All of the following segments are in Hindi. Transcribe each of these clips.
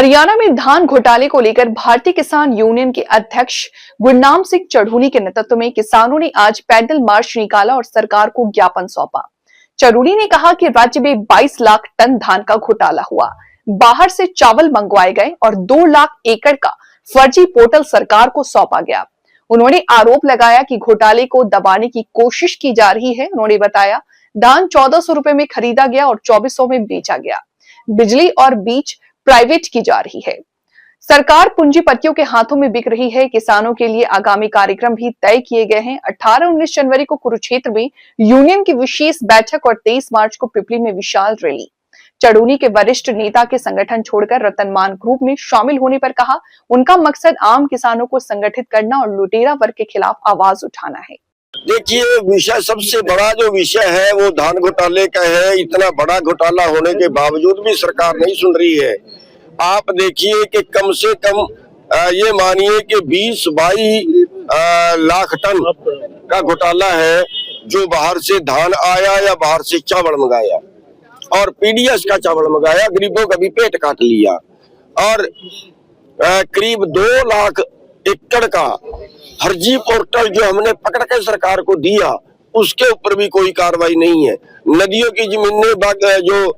हरियाणा में धान घोटाले को लेकर भारतीय किसान यूनियन के अध्यक्ष गुरनाम सिंह चढ़ूनी के नेतृत्व में किसानों ने आज पैदल मार्च निकाला और सरकार को ज्ञापन सौंपा। चढ़ूनी ने कहा कि राज्य में 22 लाख टन धान का घोटाला हुआ, बाहर से चावल मंगवाए गए और 2 लाख एकड़ का फर्जी पोर्टल सरकार को सौंपा गया। उन्होंने आरोप लगाया कि घोटाले को दबाने की कोशिश की जा रही है। उन्होंने बताया, धान 1400 रुपए में खरीदा गया और 2400 में बेचा गया। बिजली और बीज प्राइवेट की जा रही है। सरकार पूंजीपतियों के हाथों में बिक रही है। किसानों के लिए आगामी कार्यक्रम भी तय किए गए हैं। 18-19 जनवरी को कुरुक्षेत्र में यूनियन की विशेष बैठक और 23 मार्च को पिपली में विशाल रैली। चढ़ूनी के वरिष्ठ नेता के संगठन छोड़कर रतनमान ग्रुप में शामिल होने पर कहा, उनका मकसद आम किसानों को संगठित करना और लुटेरा वर्ग के खिलाफ आवाज उठाना है। देखिए, विषय सबसे बड़ा जो विषय है वो धान घोटाले का है। इतना बड़ा घोटाला होने के बावजूद भी सरकार नहीं सुन रही है। आप देखिए कि कम से कम ये मानिए कि 20-22 लाख टन का घोटाला है, जो बाहर से धान आया या बाहर से चावल मंगाया और पीडीएस का चावल मंगाया, गरीबों का भी पेट काट लिया। और करीब 2 लाख एकड़ का फर्जी पोर्टल जो हमने पकड़ के सरकार को दिया, उसके ऊपर भी कोई कार्रवाई नहीं है। नदियों की जमीनें, जो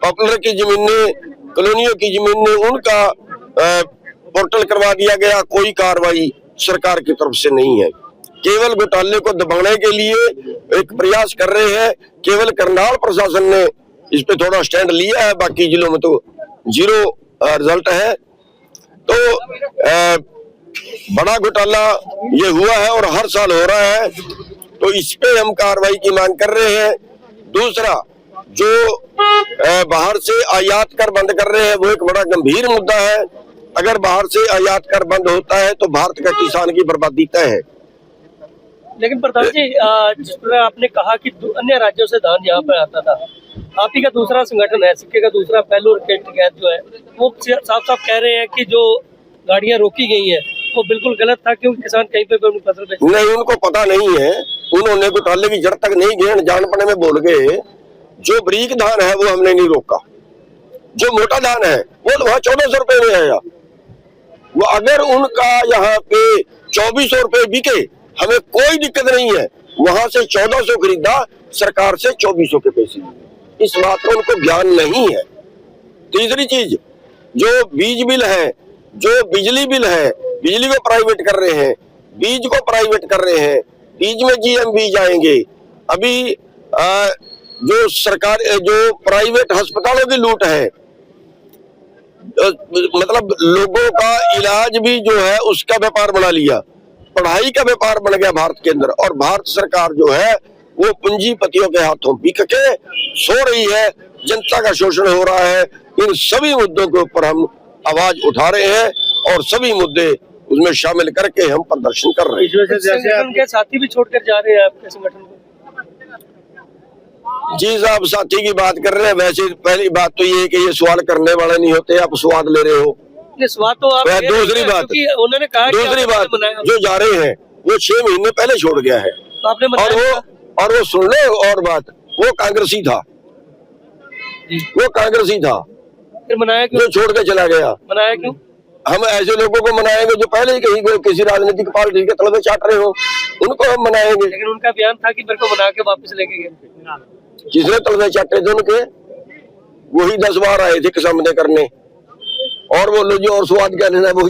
पॉपुलर की जमीनें, कॉलोनियों की जमीनें, उनका पोर्टल करवा दिया गया। कोई कार्रवाई सरकार की तरफ से नहीं है। केवल घोटाले को दबाने के लिए एक प्रयास कर रहे हैं। केवल करनाल प्रशासन ने इस पे थोड़ा स्टैंड लिया है, बाकी जिलों में तो जीरो रिजल्ट है। तो बड़ा घोटाला ये हुआ है और हर साल हो रहा है, तो इस पे हम कार्रवाई की मांग कर रहे हैं। दूसरा, जो बाहर से आयात कर बंद कर रहे हैं, वो एक बड़ा गंभीर मुद्दा है। अगर बाहर से आयात कर बंद होता है तो भारत का किसान की बर्बादी तय है। लेकिन प्रधान जी, जिस तरह आपने कहा कि अन्य राज्यों से धान यहाँ पे आता था, आप ही का दूसरा संगठन है, सिक्के का दूसरा पहलू जो है, वो साफ साफ कह रहे हैं कि जो गाड़ियाँ रोकी गई हैं वो बिल्कुल गलत था, क्योंकि किसान कहीं पे अपनी फसल बेच नहीं, उनको पता नहीं है। उन्होंने घोटाले की जड़ तक नहीं गए, जानपने में बोल गए। जो बारीक धान है वो हमने नहीं रोका, जो मोटा धान है वो तो वहाँ 1400 रुपए में आया। वो अगर उनका यहाँ पे 2400 रुपए बिके, हमें कोई दिक्कत नहीं है। वहां से 1400 खरीदा, सरकार से 2400 के पैसे। इस बात का उनको ज्ञान नहीं है। तीसरी चीज, जो बीज बिल है, जो बिजली बिल है, बिजली को प्राइवेट कर रहे हैं, बीज को प्राइवेट कर रहे हैं, बीज में जीएम बीज आएंगे। अभी जो सरकार, जो प्राइवेट अस्पतालों की लूट है, मतलब लोगों का इलाज भी जो है उसका व्यापार बना लिया, पढ़ाई का व्यापार बन गया भारत के अंदर। और भारत सरकार जो है वो पूंजीपतियों के हाथों बिक के सो रही है। जनता का शोषण हो रहा है। इन सभी मुद्दों के ऊपर हम आवाज उठा रहे हैं और सभी मुद्दे उसमें शामिल करके हम प्रदर्शन कर रहे हैं। जैसे आपके साथी भी छोड़कर जा रहे हैं आपके संगठन को। जी साहब, साथी की बात कर रहे हैं। वैसे पहली बात तो ये है कि ये सवाल करने वाले नहीं होते, आप स्वाद ले रहे हो। स्वाद तो आप दूसरी बात, उन्होंने कहा, दूसरी बात, जो जा रहे हैं वो 6 महीने पहले छोड़ गया है। तो आपने और वो सुन ले, और बात, वो कांग्रेसी था, वो कांग्रेसी था। फिर मनाया क्यों? जो छोड़ के चला गया। मनाया क्यों? हम ऐसे लोगों को मनाएंगे जो पहले ही कहीं किसी राजनीतिक पार्टी के तलबे चाट रहे हो, उनको हम मनाएंगे। लेकिन उनका बयान था कि मेरे को मना के वापस लेके गए। जिसने तलबे चाटे थे उनके, वही 10 बार आए थे कसम करने, और वो लो जो और स्वाद क्या लेना है वो